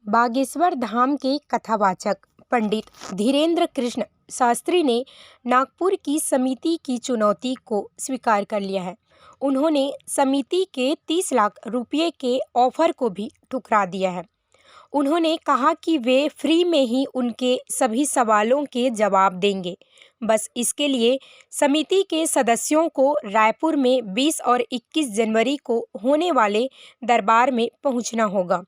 बागेश्वर धाम के कथावाचक पंडित धीरेन्द्र कृष्ण शास्त्री ने नागपुर की समिति की चुनौती को स्वीकार कर लिया है। उन्होंने समिति के 30 लाख रुपए के ऑफर को भी ठुकरा दिया है। उन्होंने कहा कि वे फ्री में ही उनके सभी सवालों के जवाब देंगे। बस इसके लिए समिति के सदस्यों को रायपुर में 20 और 21 जनवरी को होने वाले दरबार में पहुंचना होगा।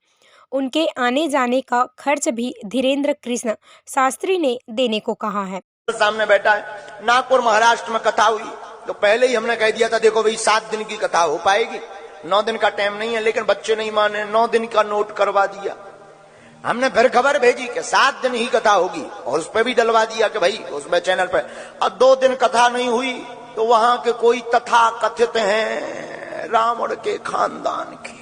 उनके आने जाने का खर्च भी धीरेन्द्र कृष्ण शास्त्री ने देने को कहा है। सामने बैठा है, नागपुर महाराष्ट्र में कथा हुई तो पहले ही हमने कह दिया था, देखो भाई 7 दिन की कथा हो पाएगी, 9 दिन का टाइम नहीं है। लेकिन बच्चे नहीं माने, 9 दिन का नोट करवा दिया। हमने फिर खबर भेजी कि 7 दिन ही कथा होगी और उस पर भी डलवा दिया कि भाई उसमें चैनल पर। अब 2 दिन कथा नहीं हुई तो वहां के कोई तथा कथित हैं रावण के खानदान की,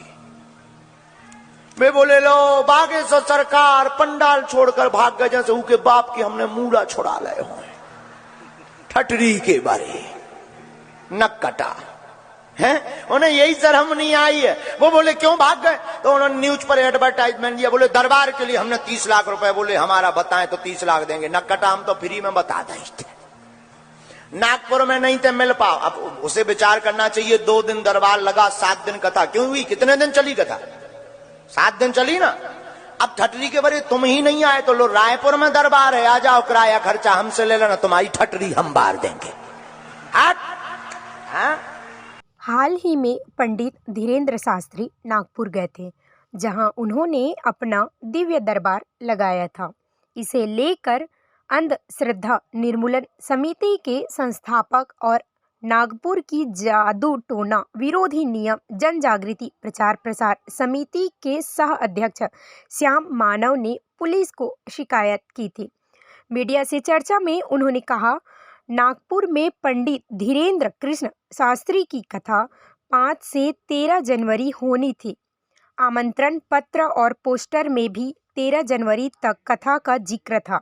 वे बोले लो बागेश्वर सरकार पंडाल छोड़कर भाग गए जैसे उनके बाप की हमने मूड़ा छुड़ा लाए हो। ठटरी के बारे नक कटा है, उन्हें यही शर्म नहीं आई है। वो बोले क्यों भाग गए, तो उन्होंने न्यूज पर एडवर्टाइजमेंट दिया। बोले दरबार के लिए हमने 30 लाख रुपए, बोले हमारा बताएं तो 30 लाख देंगे। नक कटा, हम तो फ्री में बता दें। नागपुर में नहीं थे मिल पाओ। अब उसे विचार करना चाहिए, 2 दिन दरबार लगा, 7 दिन कथा क्यों हुई? कितने दिन चली कथा? 7 दिन चली ना। अब ठटरी के बारे तुम ही नहीं आए तो लो, रायपुर में दरबार है, आ जाओ, किराया खर्चा हमसे ले लेना, तुम्हारी ठटरी हम बार देंगे। हाल ही में पंडित धीरेन्द्र शास्त्री नागपुर गए थे, जहां उन्होंने अपना दिव्य दरबार लगाया था। इसे लेकर अंधश्रद्धा निर्मूलन समिति के संस्थापक और नागपुर की जादू टोना विरोधी नियम जन जागृति प्रचार प्रसार समिति के सह अध्यक्ष श्याम मानव ने पुलिस को शिकायत की थी। मीडिया से चर्चा में उन्होंने कहा, नागपुर में पंडित धीरेन्द्र कृष्ण शास्त्री की कथा 5 से 13 जनवरी होनी थी। आमंत्रण पत्र और पोस्टर में भी 13 जनवरी तक कथा का जिक्र था।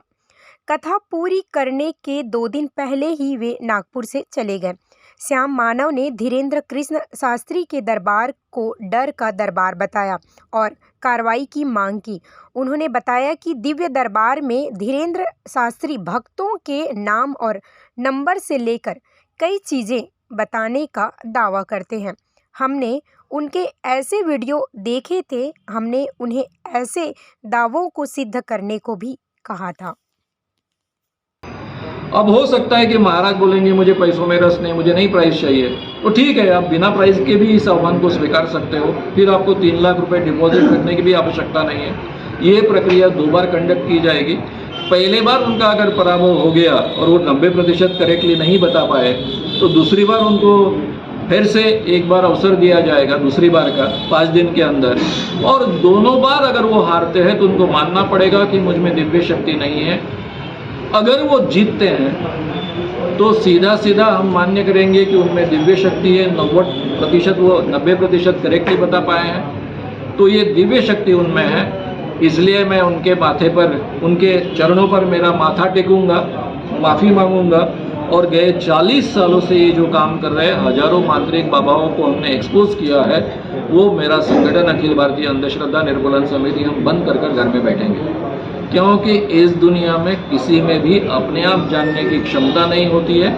कथा पूरी करने के 2 दिन पहले ही वे नागपुर से चले गए। श्याम मानव ने धीरेन्द्र कृष्ण शास्त्री के दरबार को डर का दरबार बताया और कार्रवाई की मांग की। उन्होंने बताया कि दिव्य दरबार में धीरेन्द्र शास्त्री भक्तों के नाम और नंबर से लेकर कई चीज़ें बताने का दावा करते हैं। हमने उनके ऐसे वीडियो देखे थे, हमने उन्हें ऐसे दावों को सिद्ध करने को भी कहा था। अब हो सकता है कि महाराज बोलेंगे मुझे पैसों में रस नहीं, मुझे नहीं प्राइस चाहिए, तो ठीक है, आप बिना प्राइस के भी इस आह्वान को स्वीकार सकते हो। फिर आपको 3 लाख रुपए डिपॉजिट करने की भी आवश्यकता नहीं है। ये प्रक्रिया 2 बार कंडक्ट की जाएगी। पहले बार उनका अगर पराभव हो गया और वो 90% करेक्टली नहीं बता पाए तो दूसरी बार उनको फिर से एक बार अवसर दिया जाएगा, दूसरी बार का 5 दिन के अंदर। और दोनों बार अगर वो हारते हैं तो उनको मानना पड़ेगा कि मुझ में दिव्य शक्ति नहीं है। अगर वो जीतते हैं तो सीधा सीधा हम मान्य करेंगे कि उनमें दिव्य शक्ति है। 90% वो 90% करेक्टली बता पाए हैं, तो ये दिव्य शक्ति उनमें है। इसलिए मैं उनके माथे पर, उनके चरणों पर मेरा माथा टेकूंगा, माफ़ी मांगूंगा। और गए 40 सालों से ये जो काम कर रहे हैं, हजारों मांत्रिक बाबाओं को हमने एक्सपोज किया है, वो मेरा संगठन अखिल भारतीय अंधश्रद्धा निर्मूलन समिति हम बंद कर घर में बैठेंगे। क्योंकि इस दुनिया में किसी में भी अपने आप जानने की क्षमता नहीं होती है,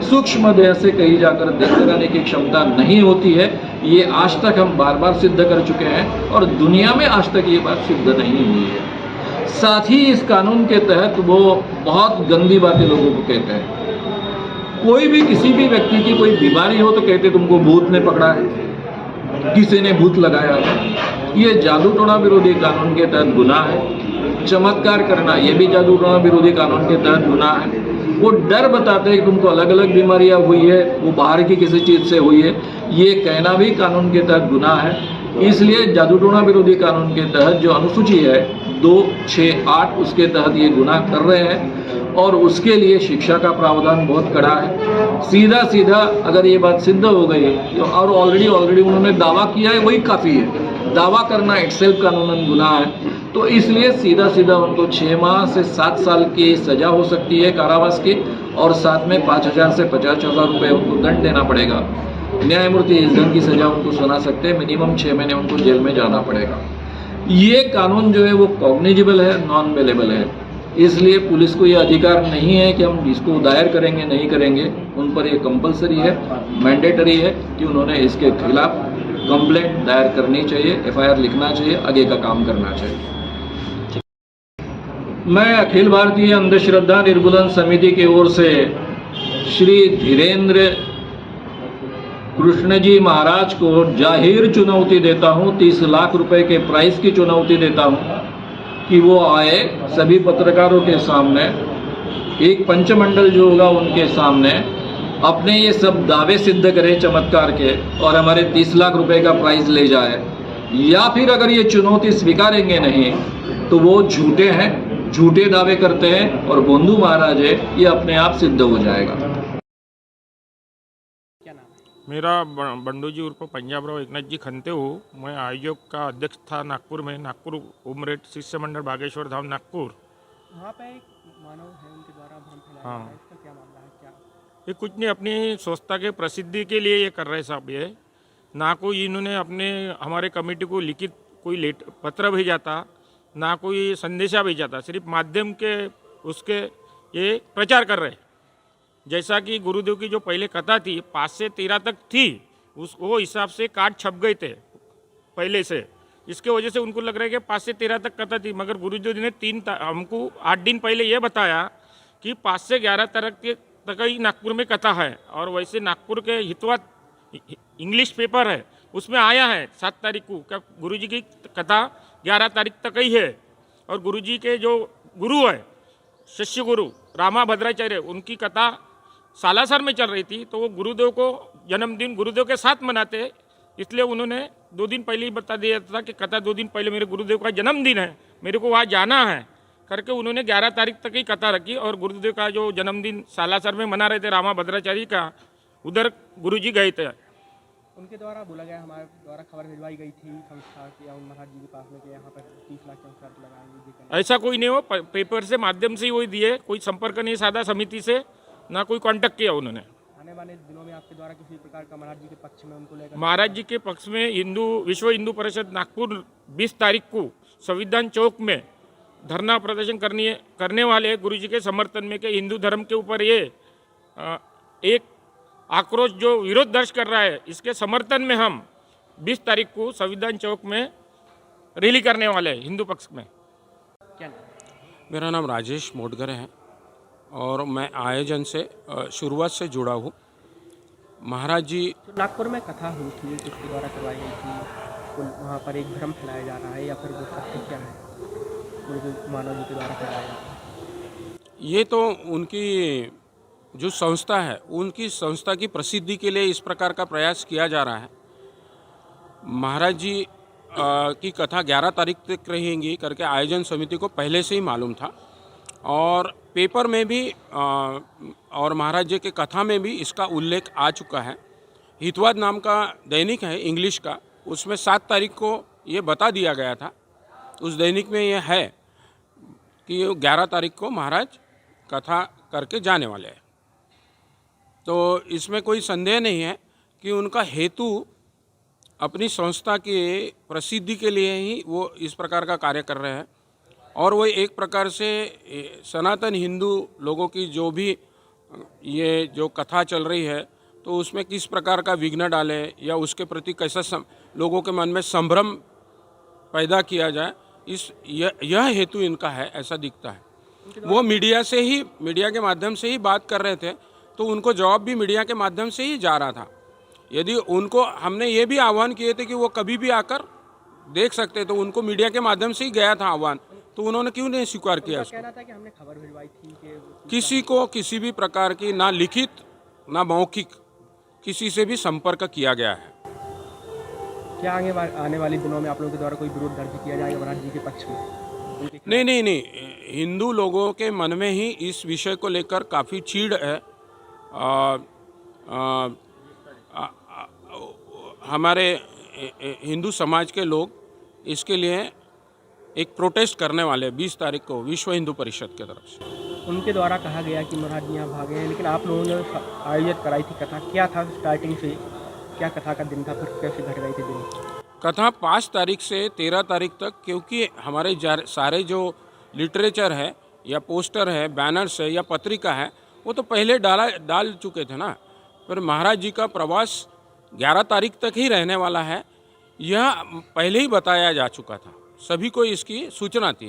सूक्ष्म देह से कहीं जाकर देखते रहने की क्षमता नहीं होती है। ये आज तक हम बार बार सिद्ध कर चुके हैं और दुनिया में आज तक ये बात सिद्ध नहीं हुई है। साथ ही इस कानून के तहत वो बहुत गंदी बातें लोगों को कहते हैं। कोई भी किसी भी व्यक्ति की कोई बीमारी हो तो कहते तुमको भूत ने पकड़ा है, किसी ने भूत लगाया है। ये जादू टोना विरोधी कानून के तहत गुनाह है। चमत्कार करना ये भी जादू टोना विरोधी कानून के तहत गुनाह है। वो डर बताते हैं कि तुमको अलग अलग बीमारियां हुई है, वो बाहर की किसी चीज से हुई है, ये कहना भी कानून के तहत गुनाह है। इसलिए जादू टोना विरोधी कानून के तहत जो अनुसूची है 2, 6, 8 उसके तहत ये गुनाह कर रहे हैं और उसके लिए शिक्षा का प्रावधान बहुत कड़ा है। सीधा सीधा अगर ये बात सिद्ध हो गई तो, और ऑलरेडी उन्होंने दावा किया है, वही काफ़ी है। दावा करना इटसेल्फ कानूनन गुनाह है। तो इसलिए सीधा सीधा उनको 6 माह से 7 साल की सजा हो सकती है कारावास की, और साथ में 5,000 से 50,000 रुपये उनको दंड देना पड़ेगा। न्यायमूर्ति इस दंड की सजा उनको सुना सकते हैं। मिनिमम 6 महीने उनको जेल में जाना पड़ेगा। ये कानून जो है वो कॉग्निजिबल है, नॉन बेलेबल है। इसलिए पुलिस को ये अधिकार नहीं है कि हम इसको दायर करेंगे नहीं करेंगे। उन पर ये कंपलसरी है, मैंडेटरी है कि उन्होंने इसके खिलाफ कंप्लेंट दायर करनी चाहिए, एफआईआर लिखना चाहिए, आगे का काम करना चाहिए। मैं अखिल भारतीय अंधश्रद्धा निर्मूलन समिति की ओर से श्री धीरेन्द्र कृष्ण जी महाराज को जाहिर चुनौती देता हूं, 30 लाख रुपए के प्राइस की चुनौती देता हूं कि वो आए सभी पत्रकारों के सामने, एक पंचमंडल जो होगा उनके सामने अपने ये सब दावे सिद्ध करे चमत्कार के और हमारे 30 लाख रुपए का प्राइस ले जाए। या फिर अगर ये चुनौती स्वीकारेंगे नहीं तो वो झूठे हैं, झूठे दावे करते हैं और बोंधू महाराज है, ये अपने आप सिद्ध हो जाएगा। मेरा बंडू जी उर्फ पंजाबराव एकनाथ जी खंते हूँ। मैं आयोग का अध्यक्ष था नागपुर में, नागपुर उमरेड शिष्य मंडल बागेश्वर धाम नागपुर। वहाँ पे एक मानव है, उनके द्वारा भ्रम फैलाया जा हाँ। रहा है, इसका क्या मामला है? क्या ये कुछ नहीं, अपनी संस्था के प्रसिद्धि के लिए ये कर रहे साहब। ये ना कोई इन्होंने अपने हमारे कमेटी को लिखित कोई पत्र भेजा था, ना कोई संदेशा भेजा था, सिर्फ माध्यम के उसके ये प्रचार कर रहे। जैसा कि गुरुदेव की जो पहले कथा थी 5 से 13 तक थी, वो हिसाब से कार्ड छप गए थे पहले से। इसके वजह से उनको लग रहा है कि 5 से 13 तक कथा थी, मगर गुरुदेव ने हमको 8 दिन पहले ये बताया कि 5 से 11 तक ही नागपुर में कथा है। और वैसे नागपुर के हितवाद इंग्लिश पेपर है उसमें आया है 7 तारीख को क्या गुरुजी की कथा 11 तारीख तक ही है। और गुरुजी के जो गुरु है शिष्य गुरु रामा भद्राचार्य, उनकी कथा सालासर में चल रही थी, तो वो गुरुदेव को जन्मदिन गुरुदेव के साथ मनाते, इसलिए उन्होंने 2 दिन पहले ही बता दिया था कि कथा 2 दिन पहले मेरे गुरुदेव का जन्मदिन है, मेरे को वहाँ जाना है करके उन्होंने 11 तारीख तक ही कथा रखी। और गुरुदेव का जो जन्मदिन सालासर में मना रहे थे रामा भद्राचार्य का, उधर गुरुजी गए थे। उनके द्वारा बोला गया, हमारे द्वारा खबर भिजवाई गई थी संस्था की महाराज जी के पास में कि यहाँ पर 30 लाख के शर्त लगाएंगे। ऐसा कोई नहीं हो, पेपर से माध्यम से ही वही दिए, कोई संपर्क नहीं साधा समिति से, ना कोई कांटेक्ट किया उन्होंने। आने वाले दिनों में आपके द्वारा किसी प्रकार का महाराज जी के पक्ष में उनको लेकर महाराज जी के पक्ष में विश्व हिंदू परिषद नागपुर 20 तारीख को संविधान चौक में धरना प्रदर्शन करने वाले गुरु जी के समर्थन में के हिंदू धर्म के ऊपर ये एक आक्रोश जो विरोध दर्ज कर रहा है, इसके समर्थन में हम 20 तारीख को संविधान चौक में रैली करने वाले हैं हिंदू पक्ष में। क्या मेरा नाम राजेश मोटगर है और मैं आयोजन से शुरुआत से जुड़ा हूँ। महाराज जी तो नागपुर में कथा हुई थी, किसके द्वारा करवाई गई थी, तो वहाँ पर एक भ्रम फैलाया जा रहा है या फिर वो सत्य क्या है गुरु मानव जी के द्वारा फैलाया जा रहा है? ये तो उनकी जो संस्था है, उनकी संस्था की प्रसिद्धि के लिए इस प्रकार का प्रयास किया जा रहा है। महाराज जी की कथा 11 तारीख तक रहेंगी करके आयोजन समिति को पहले से ही मालूम था और पेपर में भी और महाराज जी के कथा में भी इसका उल्लेख आ चुका है। हितवाद नाम का दैनिक है इंग्लिश का, उसमें 7 तारीख को ये बता दिया गया था। उस दैनिक में ये है कि 11 तारीख को महाराज कथा करके जाने वाले हैं। तो इसमें कोई संदेह नहीं है कि उनका हेतु अपनी संस्था की प्रसिद्धि के लिए ही वो इस प्रकार का कार्य कर रहे हैं और वो एक प्रकार से सनातन हिंदू लोगों की जो भी ये जो कथा चल रही है तो उसमें किस प्रकार का विघ्न डाले या उसके प्रति कैसा लोगों के मन में संभ्रम पैदा किया जाए, यह हेतु इनका है, ऐसा दिखता है। वो मीडिया के माध्यम से ही बात कर रहे थे, तो उनको जवाब भी मीडिया के माध्यम से ही जा रहा था। यदि उनको हमने ये भी आह्वान किए थे कि वो कभी भी आकर देख सकते, तो उनको मीडिया के माध्यम से ही गया था आह्वान, तो उन्होंने क्यों नहीं स्वीकार किया उसको? कहना था कि हमने खबर भिजवाई थी कि किसी को किसी भी प्रकार की ना लिखित ना मौखिक किसी से भी संपर्क किया गया है। क्या आने वाले दिनों में आप लोगों के द्वारा कोई विरोध दर्ज किया जाएगा महाराज जी के पक्ष में? नहीं, हिंदू लोगों के मन में ही इस विषय को लेकर काफ़ी चीड़ है। हमारे हिंदू समाज के लोग इसके लिए एक प्रोटेस्ट करने वाले 20 तारीख को विश्व हिंदू परिषद की तरफ से। उनके द्वारा कहा गया कि महाराज जी यहाँ भागे हैं, लेकिन आप लोगों ने आयोजित कराई थी कथा, क्या था स्टार्टिंग से, क्या कथा का दिन था, फिर कैसे घट गई थी दिन? कथा 5 तारीख से 13 तारीख तक, क्योंकि हमारे सारे जो लिटरेचर है या पोस्टर है, बैनर्स है या पत्रिका है, वो तो पहले डाल चुके थे ना। फिर महाराज जी का प्रवास 11 तारीख तक ही रहने वाला है, यह पहले ही बताया जा चुका था, सभी को इसकी सूचना थी।